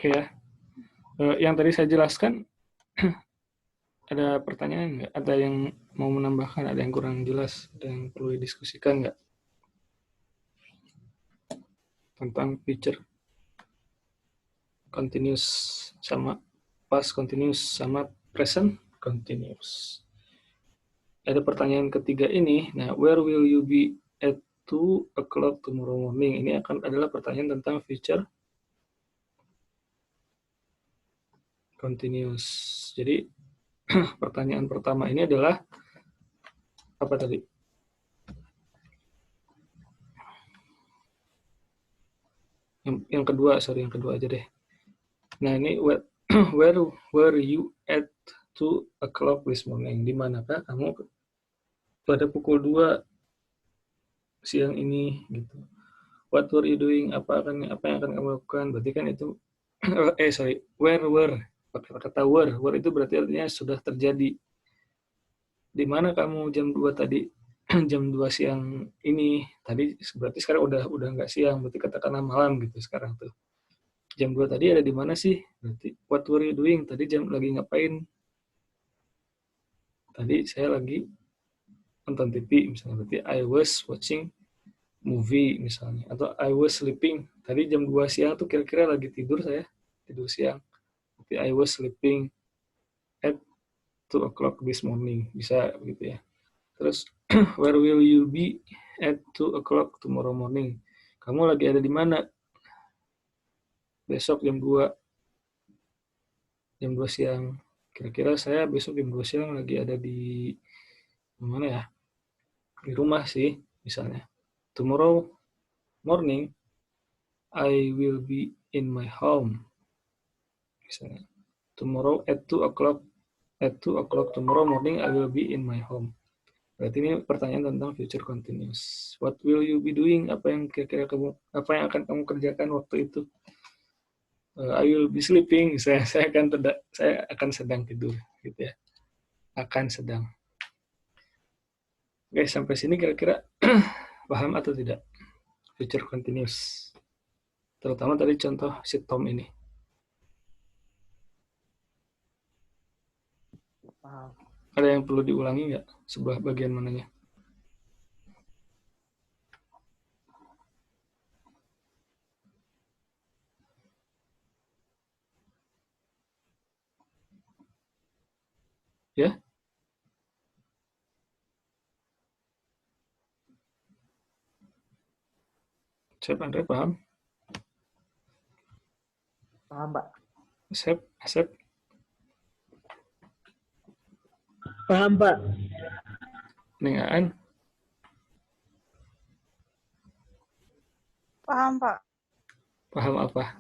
Oke ya. Yang tadi saya jelaskan, ada pertanyaan nggak? Ada yang mau menambahkan? Ada yang kurang jelas? Ada yang perlu didiskusikan nggak? Tentang future continuous sama past continuous sama present continuous. Ada pertanyaan ketiga ini. Nah, where will you be at 2 o'clock tomorrow morning? Ini adalah pertanyaan tentang future continuous. Jadi, pertanyaan pertama ini adalah apa tadi? Yang kedua, sorry, yang kedua aja deh. Nah, ini where were you at 2 o'clock this morning? Di manakah kamu pada pukul 2 siang ini gitu. What were you doing? Apa yang akan kamu lakukan? Berarti kan itu where were, pakai kata were itu berarti artinya sudah terjadi. Di mana kamu jam 2 tadi? Jam 2 siang ini. Tadi berarti sekarang udah nggak siang, berarti katakanlah malam gitu sekarang tuh. Jam 2 tadi ada di mana sih? Berarti what were you doing? Tadi lagi ngapain? Tadi saya lagi nonton TV misalnya, berarti I was watching movie misalnya, atau I was sleeping. Tadi jam 2 siang tuh kira-kira lagi tidur saya, tidur siang. Berarti I was sleeping at 2 o'clock this morning. Bisa begitu ya. Terus where will you be at 2 o'clock tomorrow morning? Kamu lagi ada di mana? Besok jam 2 siang. Kira-kira saya besok jam 2 siang lagi ada di mana ya? Di rumah sih, misalnya. Tomorrow morning, I will be in my home. Misalnya. Tomorrow at 2 o'clock tomorrow morning, I will be in my home. Berarti ini pertanyaan tentang future continuous. What will you be doing? Apa yang akan kamu kerjakan waktu itu? I will be sleeping. Saya akan sedang tidur, gitu ya. Akan sedang. Oke, sampai sini kira-kira paham atau tidak? Future continuous. Terutama tadi contoh si Tom ini. Paham. Ada yang perlu diulangi nggak? Sebelah bagian mananya? Ya? Sep, Andre, paham? Paham, Pak. Asep? Paham, Pak. Neng Aan? Paham, Pak. Paham apa?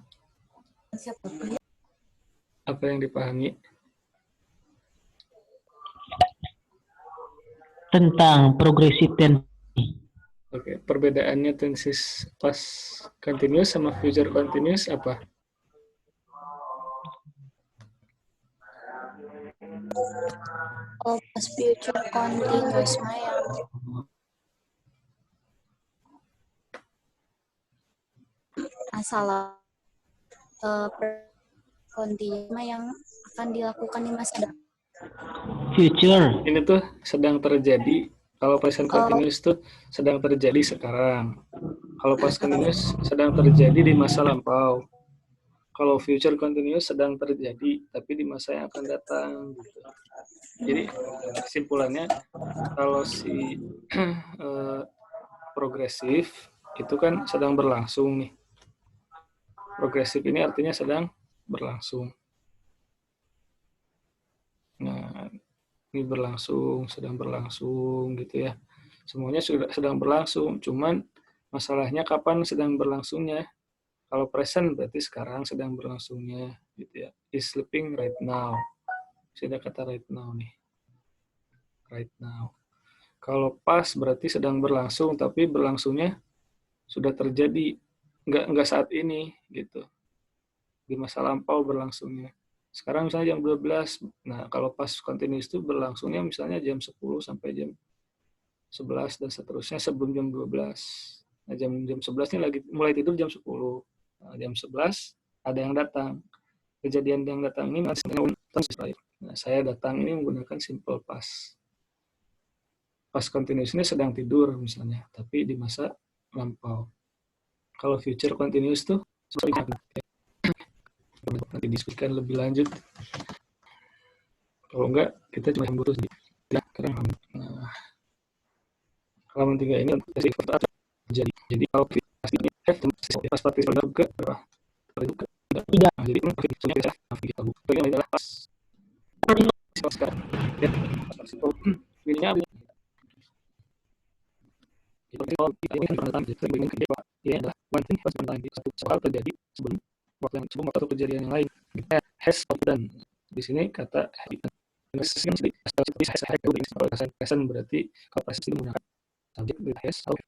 Apa yang dipahami? Tentang progressive tense. Oke, perbedaannya tenses past continuous sama future continuous apa? Oh, past future continuous mah yang masalah continuous mah yang akan dilakukan di masa depan. Future. Ini tuh sedang terjadi. Kalau present continuous tuh sedang terjadi sekarang. Kalau past continuous sedang terjadi di masa lampau. Kalau future continuous sedang terjadi, tapi di masa yang akan datang. Gitu. Jadi kesimpulannya, kalau si progresif itu kan sedang berlangsung nih. Progresif ini artinya sedang berlangsung. Nah, ini sedang berlangsung gitu ya. Semuanya sudah sedang berlangsung, cuman masalahnya kapan sedang berlangsungnya. Kalau present berarti sekarang sedang berlangsungnya gitu ya. Is sleeping right now. Sudah kata right now nih. Right now. Kalau past berarti sedang berlangsung, tapi berlangsungnya sudah terjadi, nggak saat ini gitu. Di masa lampau berlangsungnya. Sekarang misalnya jam 12, nah kalau pas continuous itu berlangsungnya misalnya jam 10 sampai jam 11 dan seterusnya sebelum jam 12. Nah jam 11 ini lagi mulai tidur jam 10. Nah, jam 11 ada yang datang. kejadian yang datang ini nah, saya datang ini menggunakan simple past. Past continuous ini sedang tidur misalnya, tapi di masa lampau. Kalau future continuous tuh nanti diskusikan lebih lanjut. Kalau enggak, kita cuma butuh ya, nah, halaman 3 ini jadi kalau pastinya pas partisipan juga juga Tidak. nah, jadi ini adalah pas sekarang ya ininya ini kan pernyataan ini adalah one thing first time satu hal terjadi sebelum waktu kejadian yang lain has done di sini kata present berarti kalau present itu menggunakan subjek with has kalau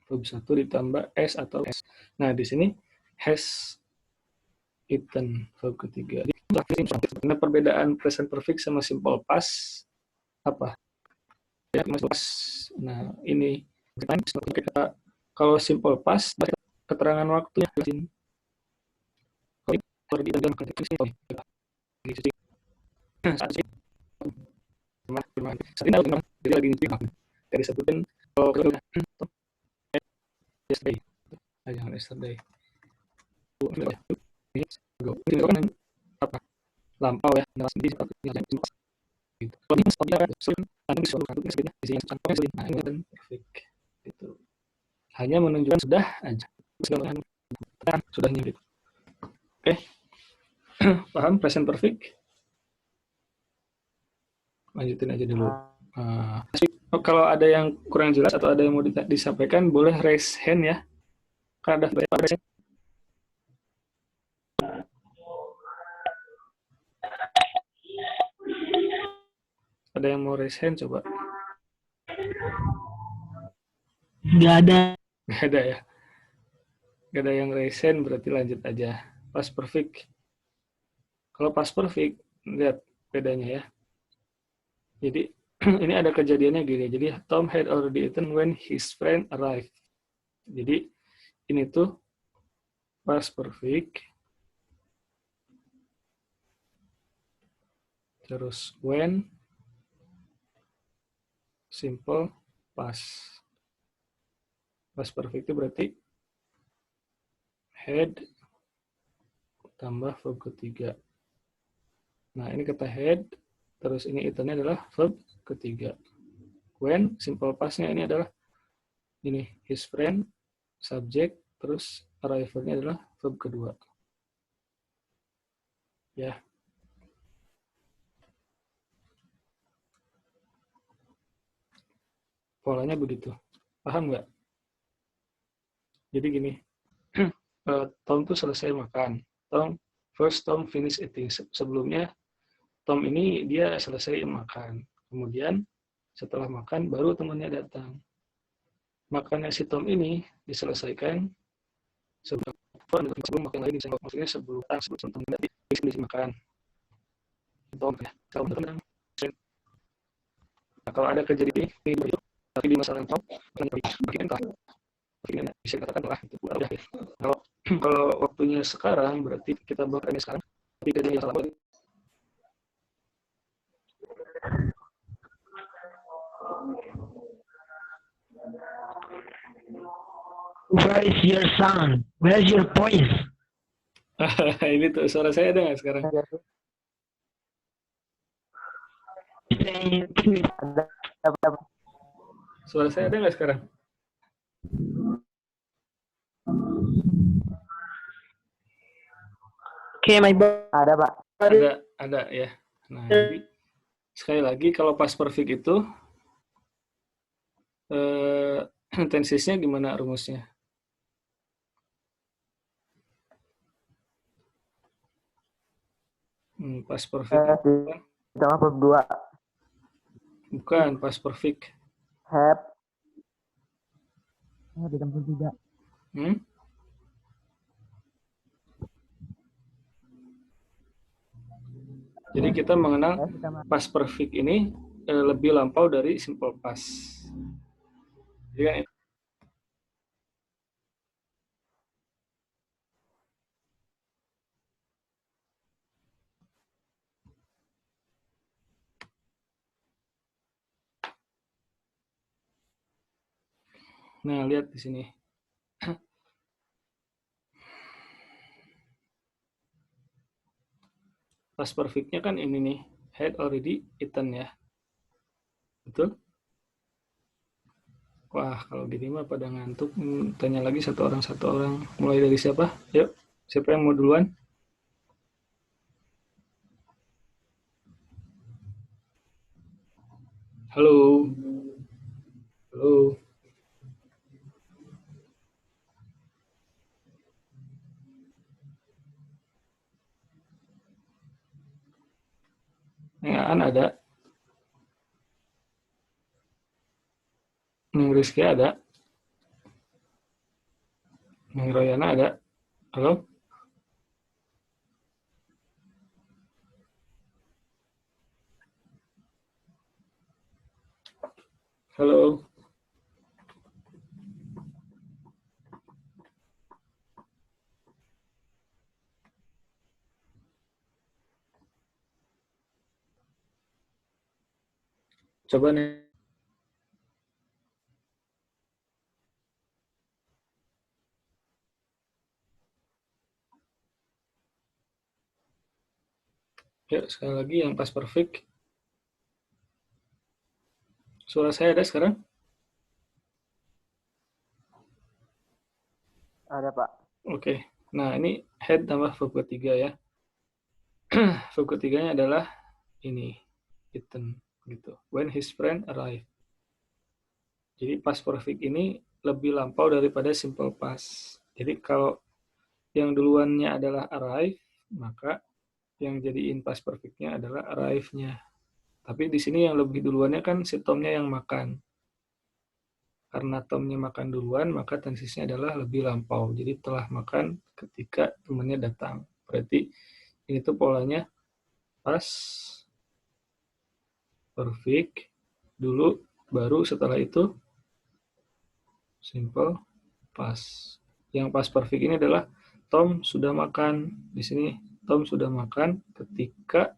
verb 1 ditambah s atau s. Nah, di sini has eaten verb ketiga. Karena perbedaan present perfect sama simple past apa? Ya, past. Nah, ini kita kalau simple past keterangan waktunya kalau di dalam konteks ini jadi lagi dari sebutin kalau yesterday jangan yesterday ini kan apa lampau ya sendiri itu hanya menunjukkan sudah aja sudah nyulit. Oke. Paham present perfect? Lanjutin aja dulu. Kalau ada yang kurang jelas atau ada yang mau disampaikan, boleh raise hand ya. Karena ada raise hand. Ada yang mau raise hand coba? Nggak ada. Nggak ada ya. Nggak ada yang raise hand, berarti lanjut aja. Past perfect. Kalau past perfect, lihat bedanya ya. Jadi ini ada kejadiannya gini. Jadi Tom had already eaten when his friend arrived. Jadi ini tuh past perfect. Terus when simple past. Past perfect itu berarti had tambah verb ketiga. Nah, ini kata had, terus ini eaten-nya adalah verb ketiga. When, simple past-nya ini adalah ini, his friend, subject, terus arrival-nya adalah verb kedua. Ya. Polanya begitu. Paham nggak? Jadi gini, Tom tuh selesai makan. Tom finish eating. Sebelumnya, Tom ini dia selesai makan. Kemudian setelah makan baru temannya datang. Makannya si Tom ini diselesaikan sebelum makan lagi, maksudnya sebelum teman habis makan. Tom ya, nah, kalau ada kejadian ini tapi di masa lampau, bisa dikatakan telah itu udah ya. Kalau waktunya sekarang berarti kita bakal sekarang. Tapi kejadian yang lampau Where is your sound? Where is your voice? ini tuh suara saya ada nggak sekarang? Suara saya ada nggak sekarang? Oke, my boy. Ada, Pak. Ada ya. Nah, jadi sekali lagi kalau past perfect itu tensisnya gimana rumusnya? Past perfect. Ditambah verb 2. Bukan past perfect. Have. Ditambah 3. Jadi kita mengenal past perfect ini lebih lampau dari simple past. Jadi kan Nah, lihat di sini. Past perfect-nya kan ini nih, had already eaten ya. Betul? Wah, kalau gini mah pada ngantuk. Tanya lagi satu orang. Mulai dari siapa? Yuk, siapa yang mau duluan? Halo? Halo? An ada? Neng Rizky ada? Neng Royana ada? Halo? Halo? Coba nih. Yuk, sekali lagi yang past perfect. Suara saya ada sekarang? Ada, Pak. Oke. Nah, ini had tambah verb ketiga ya. Verb ketiganya adalah ini, eaten gitu. When his friend arrived. Jadi past perfect ini lebih lampau daripada simple past. Jadi kalau yang duluannya adalah arrive, maka yang jadiin past perfect-nya adalah arrive-nya. Tapi di sini yang lebih duluannya kan si Tom-nya yang makan. Karena Tom-nya makan duluan, maka tensisnya adalah lebih lampau. Jadi telah makan ketika temannya datang. Berarti ini tuh polanya past perfect dulu, baru setelah itu simple past. Yang past perfect ini adalah Tom sudah makan. Di sini Tom sudah makan ketika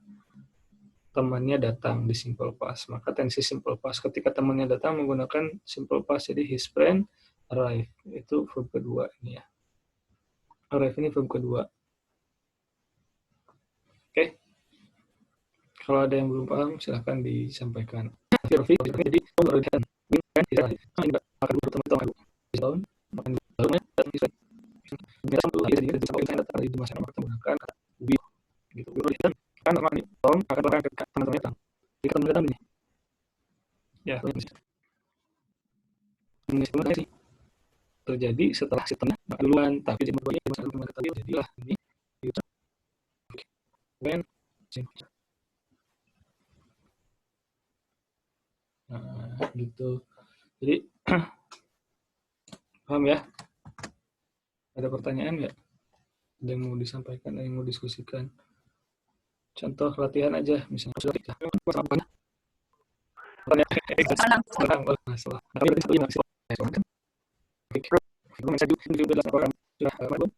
temannya datang di simple past. Maka tensi simple past ketika temannya datang menggunakan simple past. Jadi his friend arrive. Itu verb kedua ini ya. Arrive ini verb kedua. Oke. Kalau ada yang belum paham silahkan disampaikan. Jadi Tom baru datang. Makan dulu teman Tom tahun makan dulu baru di masa menggunakan kata will gitu. Kan Tom akan makan ketika teman-temannya datang. Jika teman datang ini. Ya, ini sebenarnya sih terjadi setelah sistemnya duluan, tapi di berbagai masalah jadilah ini gitu. When nah, gitu. Jadi paham ya? Ada pertanyaan nggak? Ada yang mau disampaikan, ada yang mau diskusikan? Contoh latihan aja, misalnya sudah kita masalah. Masalah. Tapi itu yang masih kan. Gue bisa juga laporan sudah belum?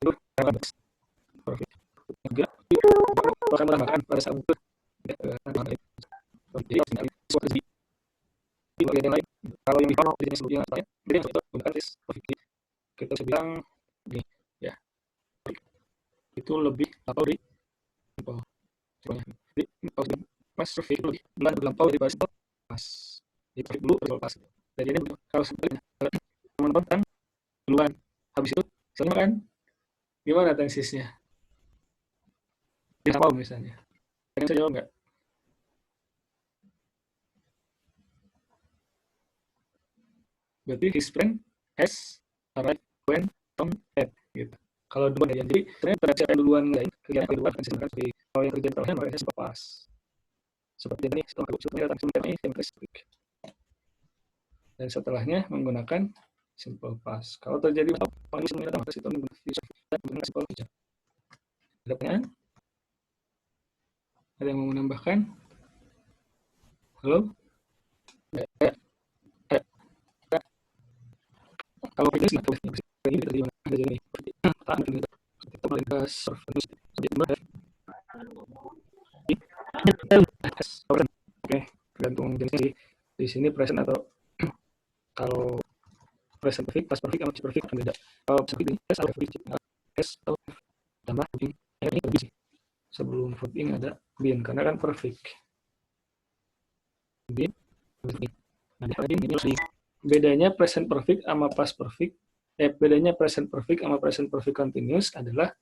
Itu profit. Juga akan menambahkan pada saat itu. Jadi suatu di bagian yang lain. Kalau yang dipakai di jenis yang lain, jadi itu gunakan tes profit. Kita bisa bilang gini, ya itu lebih atau di jadi pas profit itu lebih melampau daripada itu pas di profit dulu baru pas. Jadi ini kalau sebenarnya teman-teman kan duluan habis itu sama kan gimana tensisnya dia mau misalnya yang saya jawab nggak berarti his friend has arrived when Tom had gitu kalau duluan ya jadi ternyata siapa duluan lain kegiatan duluan kan seperti kalau yang terjadi terakhir mereka sempat pas seperti ini setelah aku sebenarnya datang sebenarnya ini yang speak dan setelahnya menggunakan simple past kalau terjadi paling sebenarnya maka itu menggunakan simple past ada pertanyaan ada yang mau menambahkan halo kalau ini nggak boleh ini dari mana ada jadi tahan gitu kita mulai ke surface jadi benar oke tergantung jenisnya sih di sini present atau kalau present perfect, past perfect, sama perfect kan beda. Kalau present perfect ini has atau has atau tambah being, ini lebih sih. Sebelum verb ing ada been karena kan perfect. Been, nah ini harus di bedanya present perfect sama past perfect. Bedanya present perfect sama present perfect continuous adalah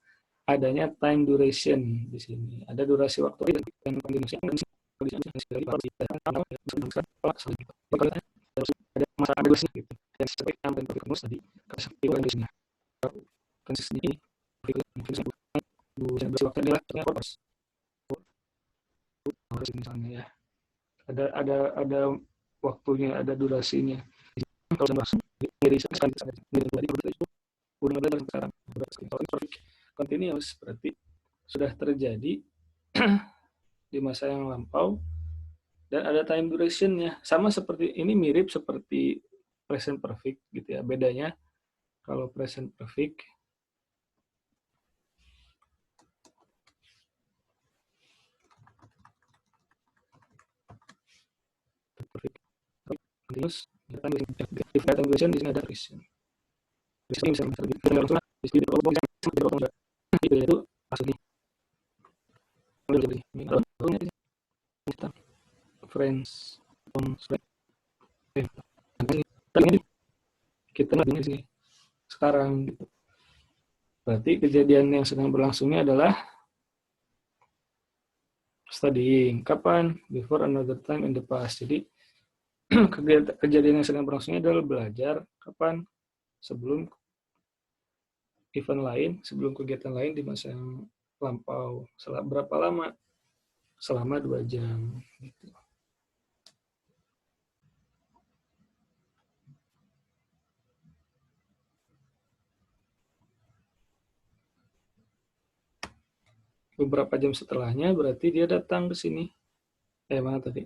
adanya time duration di sini. Ada durasi waktu dan continuous yang ada masa durasi gitu. Dan seperti yang continuous tadi konsistensinya. Konsistensi durasi waktu adalah purpose. Misalnya ya. Ada waktunya, ada durasinya. Kalau langsung dari sekarang itu udah belajar sekarang. Continuous berarti sudah terjadi di masa yang lampau dan ada time duration-nya. Sama seperti ini, mirip seperti present perfect gitu ya. Bedanya kalau present perfect continuous, time duration di sini ada duration. Duration bisa langsung di sini itu maksudnya friends kita lagi di sini sekarang gitu. Berarti kejadian yang sedang berlangsungnya adalah studying. Kapan? Before another time in the past. Jadi kejadian yang sedang berlangsungnya adalah belajar. Kapan? Sebelum event lain, sebelum kegiatan lain di masa yang lampau. Berapa lama? Selama 2 jam. Gitu. Beberapa jam setelahnya berarti dia datang ke sini. Mana tadi?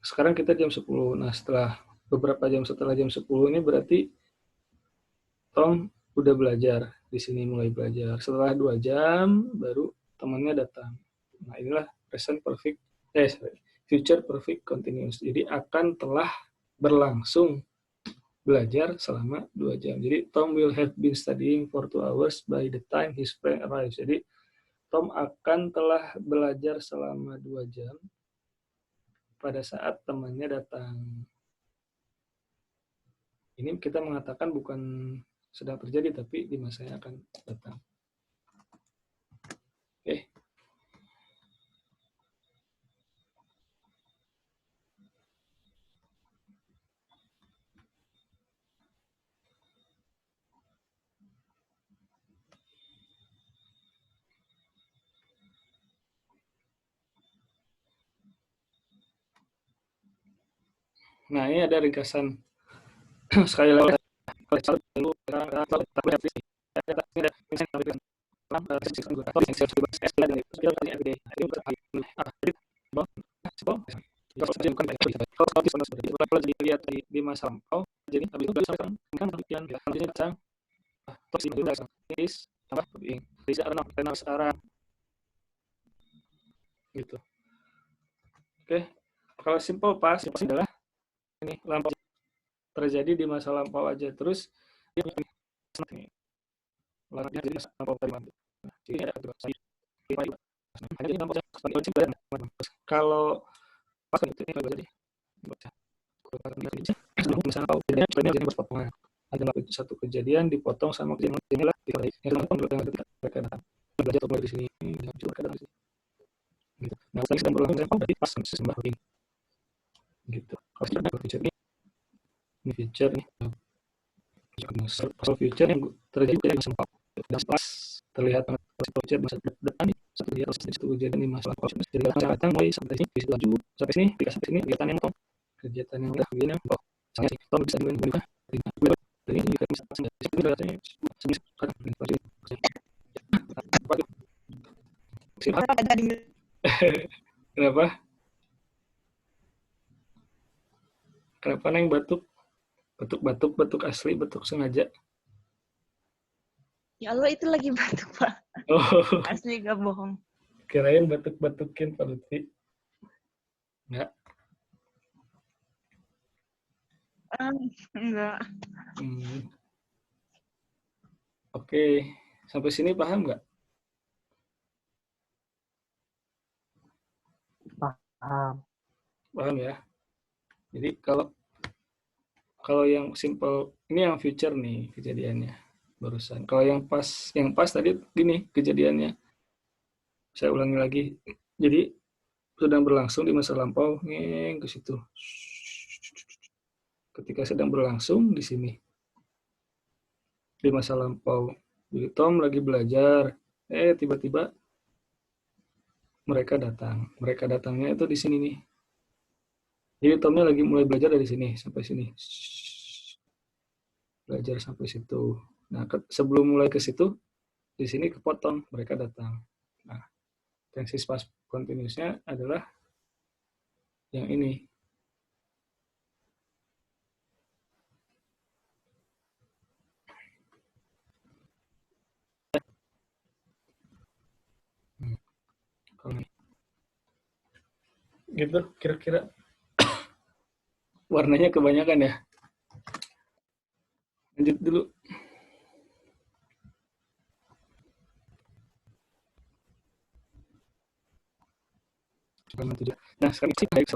Sekarang kita jam 10. Nah, setelah beberapa jam setelah jam 10 ini berarti Tom udah belajar. Di sini mulai belajar. Setelah 2 jam baru temannya datang. Nah, inilah present perfect, future perfect continuous. Jadi akan telah berlangsung belajar selama 2 jam. Jadi Tom will have been studying for 2 hours by the time his friend arrives. Jadi Tom akan telah belajar selama 2 jam pada saat temannya datang. Ini kita mengatakan bukan sedang terjadi, tapi di masa yang akan datang. Oke. Nah, ini ada ringkasan. Sekali lagi, dilihat di masa lampau, jadi habis itu kan demikian sekarang gitu. Oke, kalau simple past adalah ini lampau terjadi di masa lampau aja, terus jadi masa lampau kalau pas itu jadi ada satu kejadian dipotong sama kejadian lah belajar mulai di sini gitu. Nah, setelah sedang berlangsung berarti pas sembah ini gitu. Kalau sudah feature ini feature nih pasal future yang terjadi dari masa lampau dan pas terlihat future masa depan satu dia satu kejadian di masa lampau jadi akan datang mulai sampai sini bisa lanjut sampai sini kegiatan yang kegiatan yang udah begini oh saya sih Tom bisa dimana ini juga bisa kenapa Neng batuk asli, batuk sengaja. Ya Allah, itu lagi batuk, Pak. Oh. Asli gak bohong. Kirain batuk-batukin Pak Lutfi. Enggak. Enggak. Hmm, Oke, sampai sini paham nggak? Paham. Paham ya. Jadi kalau kalau yang simple ini yang future nih kejadiannya barusan. Kalau yang pas tadi gini kejadiannya. Saya ulangi lagi. Jadi sedang berlangsung di masa lampau, ngeng ke situ. Ketika sedang berlangsung di sini di masa lampau. Jadi Tom lagi belajar, tiba-tiba mereka datang. Mereka datangnya itu di sini nih. Jadi Tomnya lagi mulai belajar dari sini sampai sini. Belajar sampai situ. Nah, sebelum mulai ke situ, di sini kepotong, mereka datang. Nah, tensis past continuous-nya adalah yang ini. Kalau ini. Gitu, kira-kira warnanya kebanyakan ya. Lanjut dulu. Nah, sekarang sih baik,